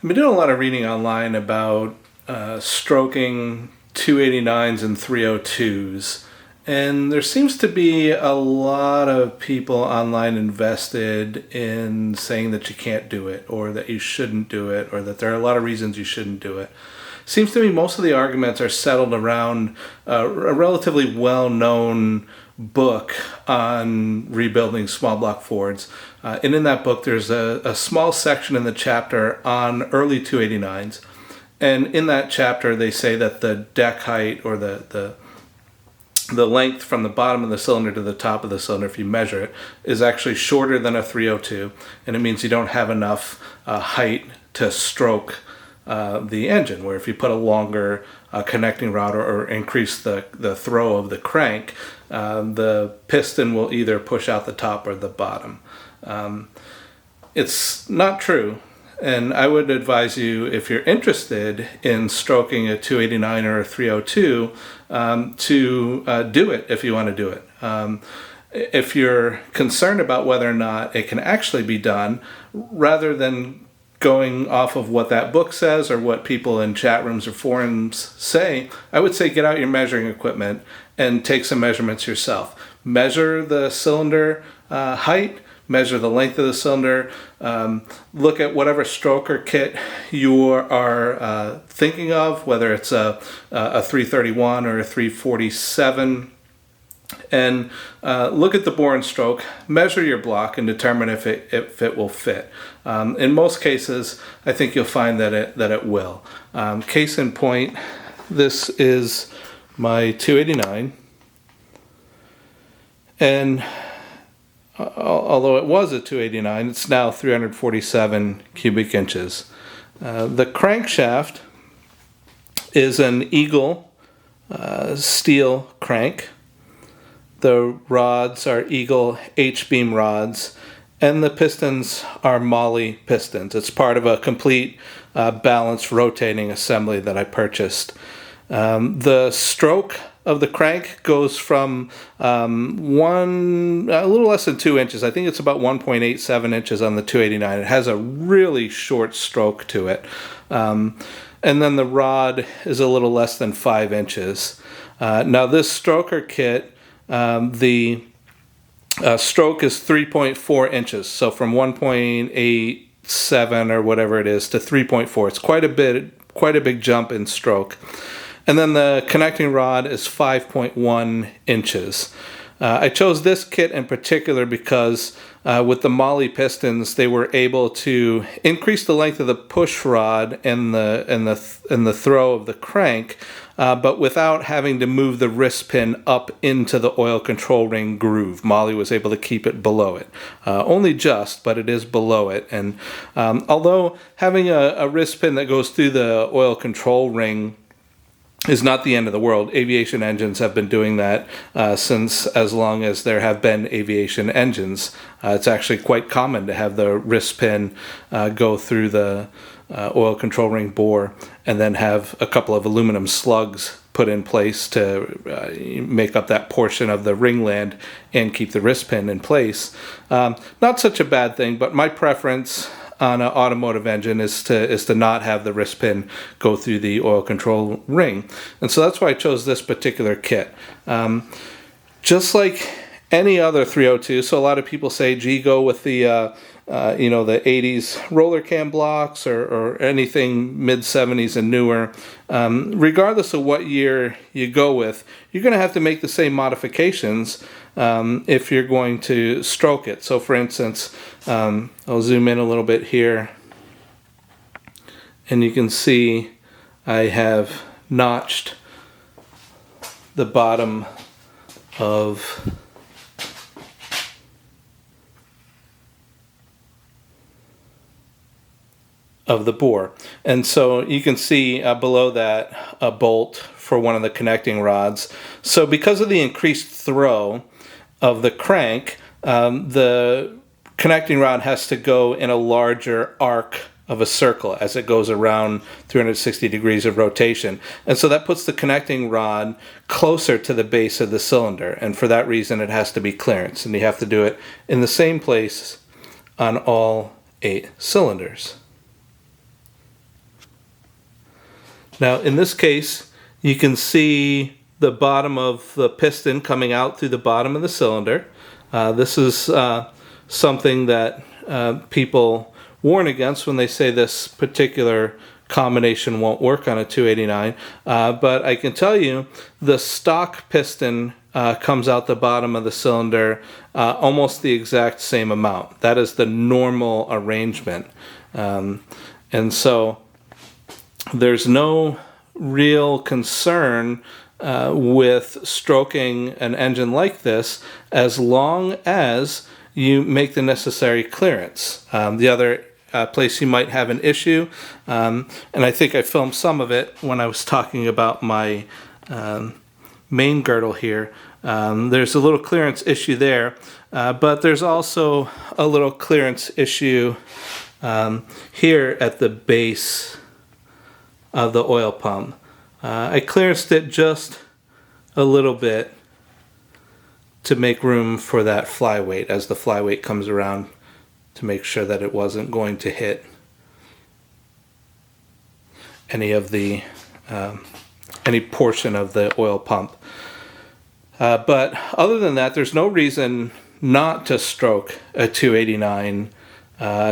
I've been doing a lot of reading online about stroking 289s and 302s, and there seems to be a lot of people online invested in saying that you can't do it, or that you shouldn't do it, or that there are a lot of reasons you shouldn't do it. Seems to me most of the arguments are settled around a relatively well-known book on rebuilding small block Fords. And in that book, there's a small section in the chapter on early 289s. And in that chapter, they say that the deck height, or the length from the bottom of the cylinder to the top of the cylinder, if you measure it, is actually shorter than a 302. And it means you don't have enough height to stroke the engine, where if you put a longer connecting rod or increase the throw of the crank, the piston will either push out the top or the bottom. It's not true, and I would advise you, if you're interested in stroking a 289 or a 302, to do it if you want to do it. If you're concerned about whether or not it can actually be done, rather than going off of what that book says or what people in chat rooms or forums say, I would say get out your measuring equipment and take some measurements yourself. Measure the cylinder height, measure the length of the cylinder, look at whatever stroker kit you are thinking of, whether it's a 331 or a 347, and look at the bore and stroke, measure your block, and determine if it will fit. In most cases, I think you'll find that it will. Case in point, this is my 289, and although it was a 289, it's now 347 cubic inches. The crankshaft is an Eagle steel crank. The rods are Eagle H-beam rods, and the pistons are Mahle pistons. It's part of a complete balanced rotating assembly that I purchased. The stroke of the crank goes from a little less than 2 inches. I think it's about 1.87 inches on the 289. It has a really short stroke to it. And then the rod is a little less than 5 inches. Now this stroker kit, the stroke is 3.4 inches. So from 1.87 or whatever it is to 3.4. It's quite a big jump in stroke. And then the connecting rod is 5.1 inches. I chose this kit in particular because with the Mahle pistons, they were able to increase the length of the push rod and the throw of the crank, but without having to move the wrist pin up into the oil control ring groove. Mahle was able to keep it below it. Only just, but it is below it. And although having a wrist pin that goes through the oil control ring is not the end of the world. Aviation engines have been doing that since as long as there have been aviation engines. It's actually quite common to have the wrist pin go through the oil control ring bore and then have a couple of aluminum slugs put in place to make up that portion of the ringland and keep the wrist pin in place. Not such a bad thing, but my preference on an automotive engine is to not have the wrist pin go through the oil control ring. And so that's why I chose this particular kit. Just like any other 302, so a lot of people say, gee, go with the the 80s roller cam blocks or anything mid-70s and newer. Regardless of what year you go with, you're going to have to make the same modifications if you're going to stroke it. So for instance, I'll zoom in a little bit here, and you can see I have notched the bottom of the bore. And so you can see below that a bolt for one of the connecting rods. So because of the increased throw of the crank, the connecting rod has to go in a larger arc of a circle as it goes around 360 degrees of rotation. And so that puts the connecting rod closer to the base of the cylinder. And for that reason, it has to be clearance. And you have to do it in the same place on all 8 cylinders. Now, in this case, you can see the bottom of the piston coming out through the bottom of the cylinder. This is something that people warn against when they say this particular combination won't work on a 289. But I can tell you the stock piston comes out the bottom of the cylinder almost the exact same amount. That is the normal arrangement. And so there's no real concern with stroking an engine like this as long as you make the necessary clearance. The other place you might have an issue, and I think I filmed some of it when I was talking about my main girdle here. There's a little clearance issue there, but there's also a little clearance issue here at the base of the oil pump. I clearanced it just a little bit to make room for that flyweight as the flyweight comes around, to make sure that it wasn't going to hit any of the any portion of the oil pump. But other than that, there's no reason not to stroke a 289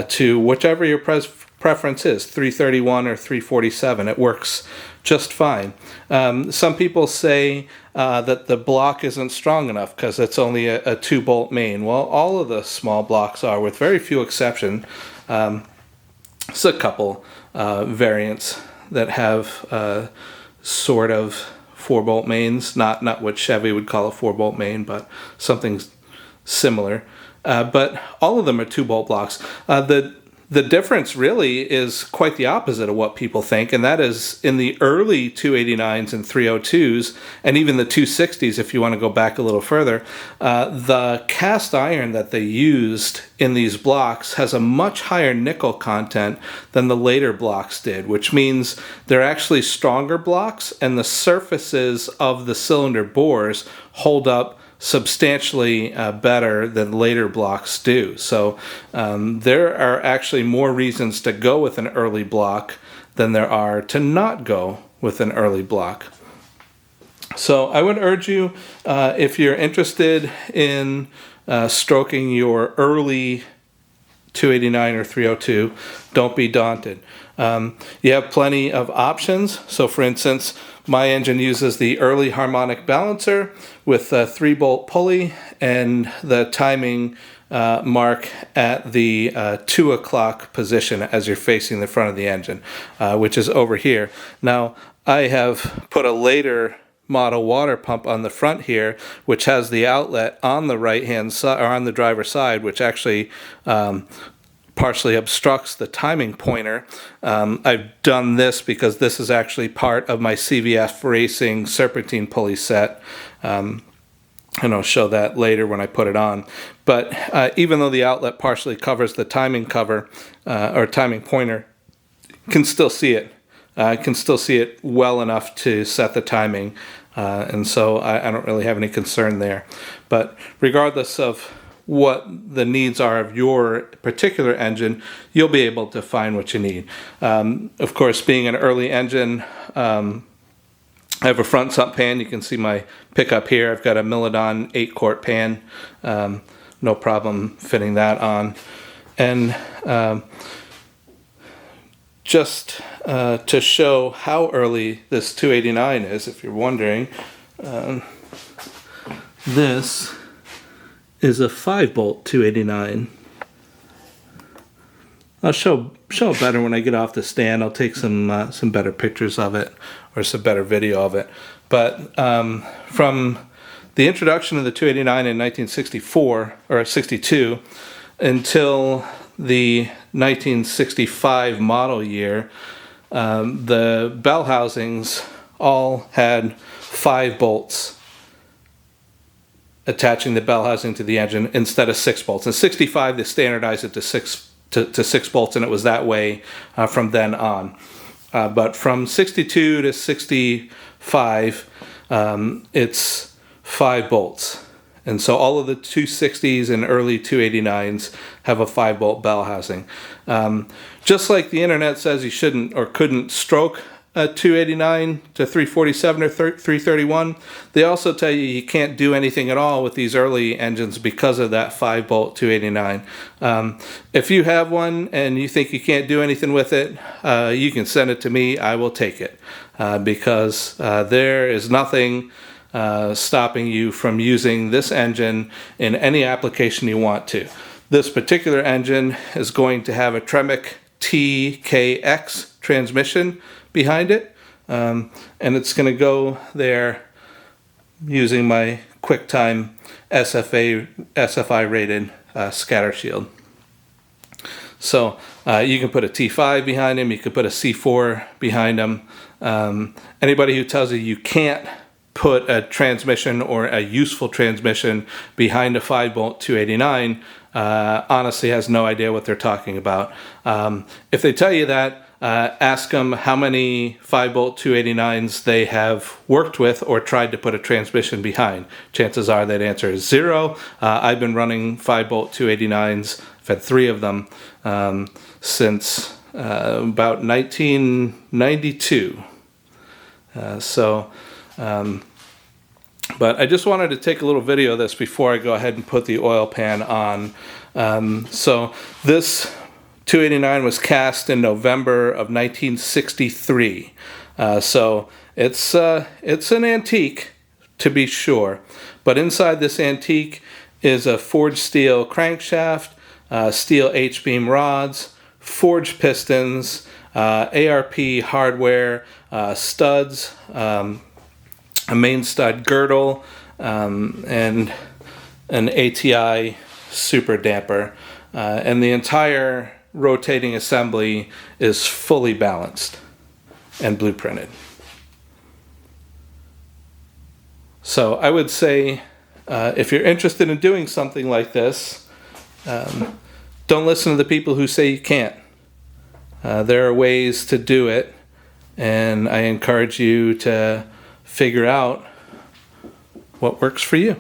to whichever your preference is, 331 or 347. It works just fine. Some people say that the block isn't strong enough because it's only a 2-bolt main. Well, all of the small blocks are, with very few exceptions. There's a couple variants that have sort of 4-bolt mains, not what Chevy would call a 4-bolt main, but something similar. But all of them are 2-bolt blocks. The difference really is quite the opposite of what people think, and that is in the early 289s and 302s, and even the 260s if you want to go back a little further, the cast iron that they used in these blocks has a much higher nickel content than the later blocks did, which means they're actually stronger blocks, and the surfaces of the cylinder bores hold up substantially better than later blocks do. So there are actually more reasons to go with an early block than there are to not go with an early block. So I would urge you, if you're interested in stroking your early 289 or 302, don't be daunted. You have plenty of options. So for instance, my engine uses the early harmonic balancer with a 3-bolt pulley and the timing mark at the 2 o'clock position as you're facing the front of the engine, which is over here. Now, I have put a later model water pump on the front here, which has the outlet on the right-hand side, or on the driver's side, which actually partially obstructs the timing pointer. I've done this because this is actually part of my CVF Racing serpentine pulley set. And I'll show that later when I put it on. But even though the outlet partially covers the timing cover or timing pointer, you can still see it. I can still see it well enough to set the timing. And so I don't really have any concern there. But regardless of what the needs are of your particular engine, you'll be able to find what you need. Of course, being an early engine, I have a front sump pan. You can see my pickup here. I've got a Milodon 8-quart pan. No problem fitting that on. And just to show how early this 289 is, if you're wondering, this is a 5-bolt 289. I'll show it better when I get off the stand. I'll take some better pictures of it, or some better video of it. But from the introduction of the 289 in 1964 or 62 until the 1965 model year, the bell housings all had 5 bolts attaching the bell housing to the engine instead of 6 bolts. In 65, they standardized it to 6 bolts, and it was that way from then on. But from 62 to 65, it's 5 bolts. And so all of the 260s and early 289s have a 5-bolt bell housing. Just like the internet says you shouldn't or couldn't stroke 289 to 347 or 331. They also tell you you can't do anything at all with these early engines because of that 5-bolt 289. If you have one and you think you can't do anything with it, you can send it to me. I will take it because there is nothing stopping you from using this engine in any application you want to. This particular engine is going to have a Tremec TKX transmission behind it, and it's going to go there using my QuickTime SFI rated scatter shield. So you can put a T5 behind him, you could put a C4 behind him. Anybody who tells you you can't put a transmission or a useful transmission behind a 5-bolt 289 honestly has no idea what they're talking about. If they tell you that, ask them how many 5-bolt 289s they have worked with or tried to put a transmission behind. Chances are that answer is 0. I've been running 5-bolt 289s. I've had 3 of them since about 1992. But I just wanted to take a little video of this before I go ahead and put the oil pan on. So this 289 was cast in November of 1963. So it's an antique, to be sure. But inside this antique is a forged steel crankshaft, steel H-beam rods, forged pistons, ARP hardware, studs, a main stud girdle, and an ATI super damper. And the entire rotating assembly is fully balanced and blueprinted. So I would say if you're interested in doing something like this, don't listen to the people who say you can't. There are ways to do it, and I encourage you to figure out what works for you.